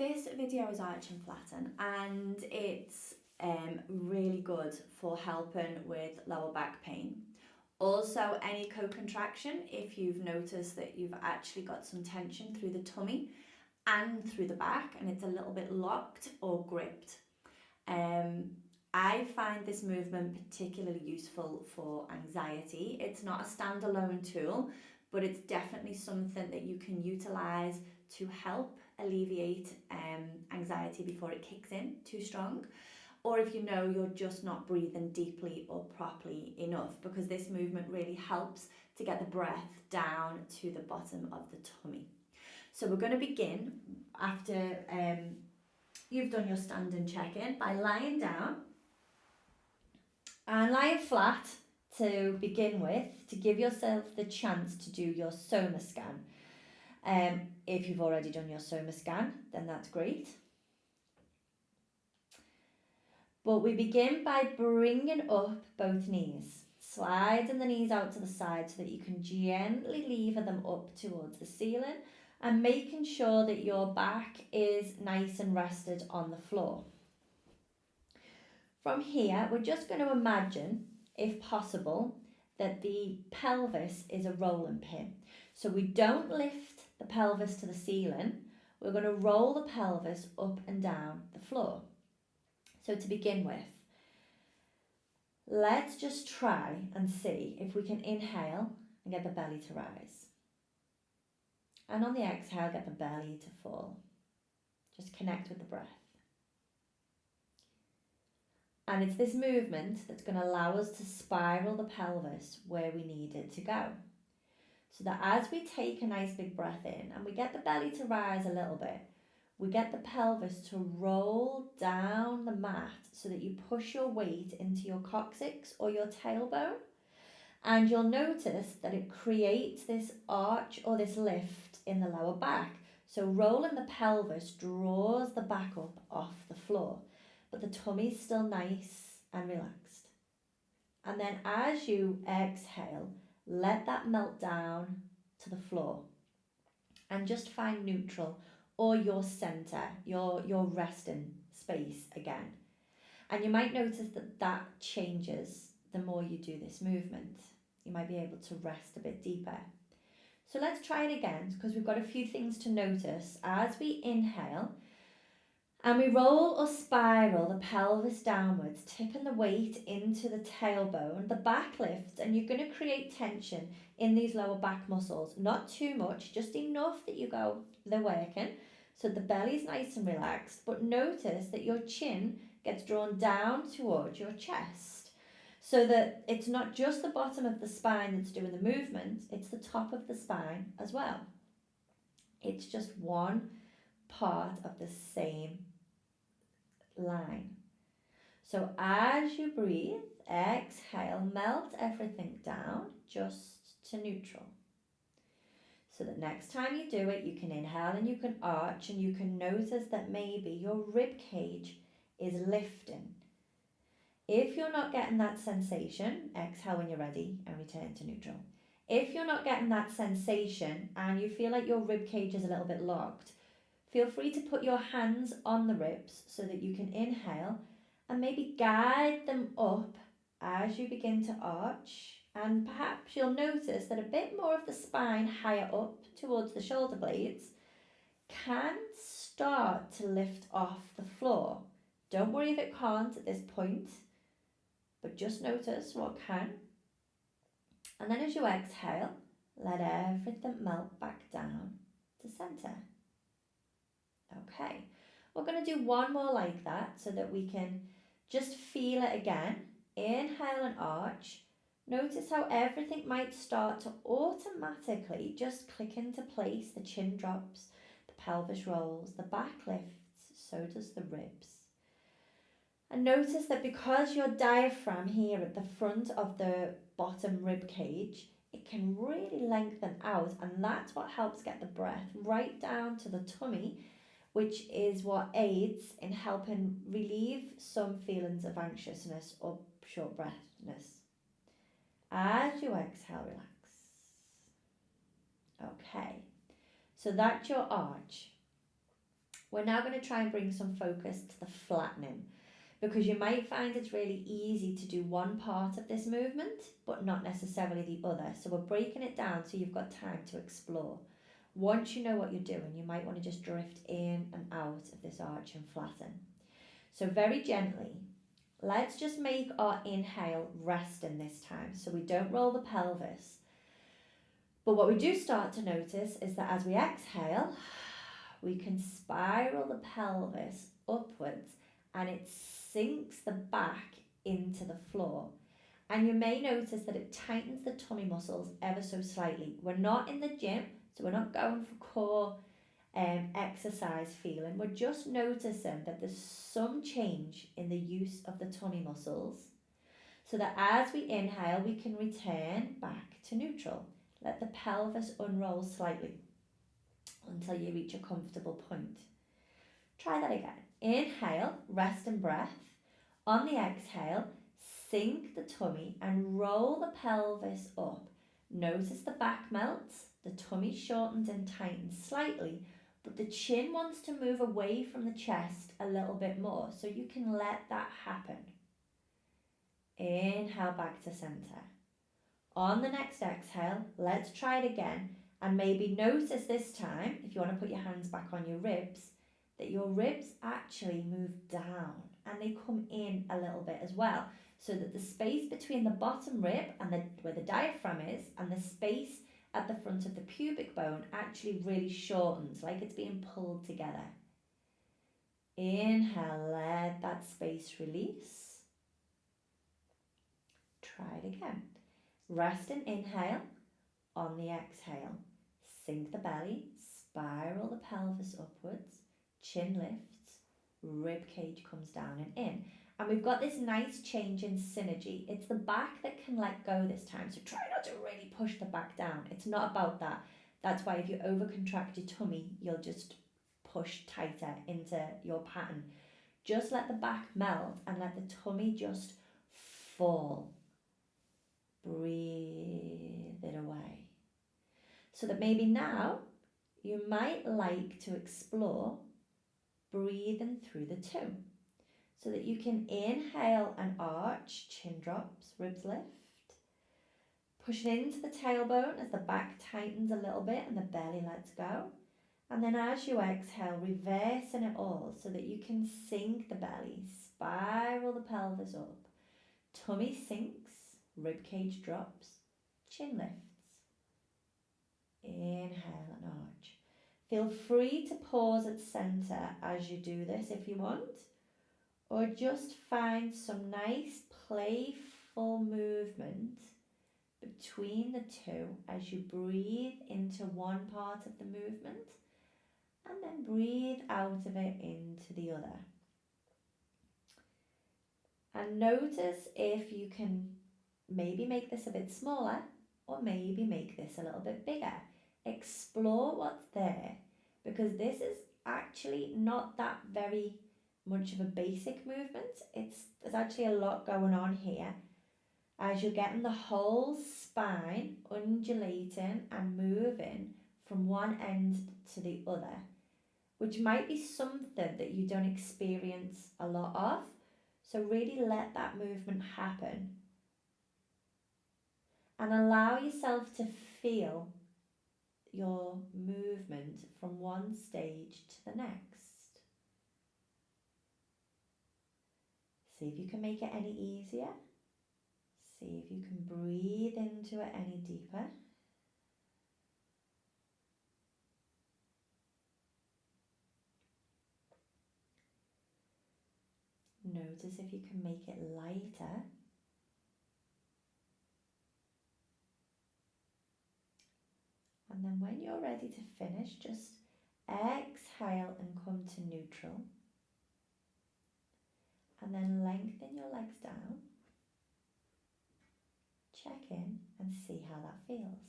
this video is arch and flatten, and it's really good for helping with lower back pain. Also, any co-contraction, if you've noticed that you've actually got some tension through the tummy and through the back and it's a little bit locked or gripped. I find this movement particularly useful for anxiety. It's not a standalone tool, but it's definitely something that you can utilize to help alleviate anxiety before it kicks in too strong, or if you know you're just not breathing deeply or properly enough, because this movement really helps to get the breath down to the bottom of the tummy. So we're going to begin after you've done your standing check-in by lying down and lying flat to begin with, to give yourself the chance to do your soma scan. If you've already done your soma scan, then that's great. But we begin by bringing up both knees, sliding the knees out to the side so that you can gently lever them up towards the ceiling and making sure that your back is nice and rested on the floor. From here, we're just going to imagine, if possible, that the pelvis is a rolling pin. So we don't lift the pelvis to the ceiling, we're going to roll the pelvis up and down the floor. So to begin with, let's just try and see if we can inhale and get the belly to rise. And on the exhale, get the belly to fall. Just connect with the breath. And it's this movement that's going to allow us to spiral the pelvis where we need it to go. So that as we take a nice big breath in and we get the belly to rise a little bit, we get the pelvis to roll down the mat so that you push your weight into your coccyx or your tailbone. And you'll notice that it creates this arch or this lift in the lower back. So rolling the pelvis draws the back up off the floor, but the tummy's still nice and relaxed. And then as you exhale, let that melt down to the floor and just find neutral or your center, your resting space again. And you might notice that that changes the more you do this movement. You might be able to rest a bit deeper. So let's try it again, because we've got a few things to notice. As we inhale and we roll or spiral the pelvis downwards, tipping the weight into the tailbone, the back lifts, and you're going to create tension in these lower back muscles. Not too much, just enough that you go, they're working. So the belly's nice and relaxed, but notice that your chin gets drawn down towards your chest, so that it's not just the bottom of the spine that's doing the movement, it's the top of the spine as well. It's just one part of the same line. So as you breathe, exhale, melt everything down just to neutral. So that next time you do it, you can inhale and you can arch, and you can notice that maybe your rib cage is lifting. If you're not getting that sensation, exhale when you're ready and return to neutral. If you're not getting that sensation and you feel like your rib cage is a little bit locked, feel free to put your hands on the ribs so that you can inhale and maybe guide them up as you begin to arch. And perhaps you'll notice that a bit more of the spine higher up towards the shoulder blades can start to lift off the floor. Don't worry if it can't at this point, but just notice what can. And then as you exhale, let everything melt back down to center. Okay, we're going to do one more like that so that we can just feel it again. Inhale and arch. Notice how everything might start to automatically just click into place. The chin drops, the pelvis rolls, the back lifts, so does the ribs. And notice that because your diaphragm here at the front of the bottom rib cage, it can really lengthen out, and that's what helps get the breath right down to the tummy, which is what aids in helping relieve some feelings of anxiousness or short breathness. As you exhale, relax. Okay, so that's your arch. We're now going to try and bring some focus to the flattening, because you might find it's really easy to do one part of this movement, but not necessarily the other. So we're breaking it down so you've got time to explore. Once you know what you're doing, you might want to just drift in and out of this arch and flatten. So very gently, let's just make our inhale resting this time, so we don't roll the pelvis. But what we do start to notice is that as we exhale, we can spiral the pelvis upwards, and it sinks the back into the floor. And you may notice that it tightens the tummy muscles ever so slightly. We're not in the gym, so we're not going for core exercise feeling. We're just noticing that there's some change in the use of the tummy muscles, so that as we inhale, we can return back to neutral. Let the pelvis unroll slightly until you reach a comfortable point. Try that again. Inhale, rest and breath. On the exhale, sink the tummy and roll the pelvis up. Notice the back melts, the tummy shortens and tightens slightly, but the chin wants to move away from the chest a little bit more, so you can let that happen. Inhale back to center. On the next exhale, let's try it again, and maybe notice this time, if you want to put your hands back on your ribs, that your ribs actually move down and they come in a little bit as well, so that the space between the bottom rib and where the diaphragm is, and the space at the front of the pubic bone actually really shortens, like it's being pulled together. Inhale, let that space release. Try it again. Rest and inhale. On the exhale, sink the belly, spiral the pelvis upwards, chin lifts, rib cage comes down and in. And we've got this nice change in synergy. It's the back that can let go this time, so try not to really push the back down. It's not about that. That's why if you overcontract your tummy, you'll just push tighter into your pattern. Just let the back melt and let the tummy just fall. Breathe it away. So that maybe now you might like to explore breathing through the two. So that you can inhale and arch, chin drops, ribs lift. Push it into the tailbone as the back tightens a little bit and the belly lets go. And then as you exhale, reversing it all so that you can sink the belly, spiral the pelvis up. Tummy sinks, rib cage drops, chin lifts. Inhale and arch. Feel free to pause at center as you do this if you want, or just find some nice playful movement between the two as you breathe into one part of the movement and then breathe out of it into the other. And notice if you can maybe make this a bit smaller or maybe make this a little bit bigger. Explore what's there, because this is actually not that very much of a basic movement. There's actually a lot going on here as you're getting the whole spine undulating and moving from one end to the other, which might be something that you don't experience a lot of. So really let that movement happen and allow yourself to feel your movement from one stage to the next. See if you can make it any easier. See if you can breathe into it any deeper. Notice if you can make it lighter. And then when you're ready to finish, just exhale and come to neutral. And then lengthen your legs down. Check in and see how that feels.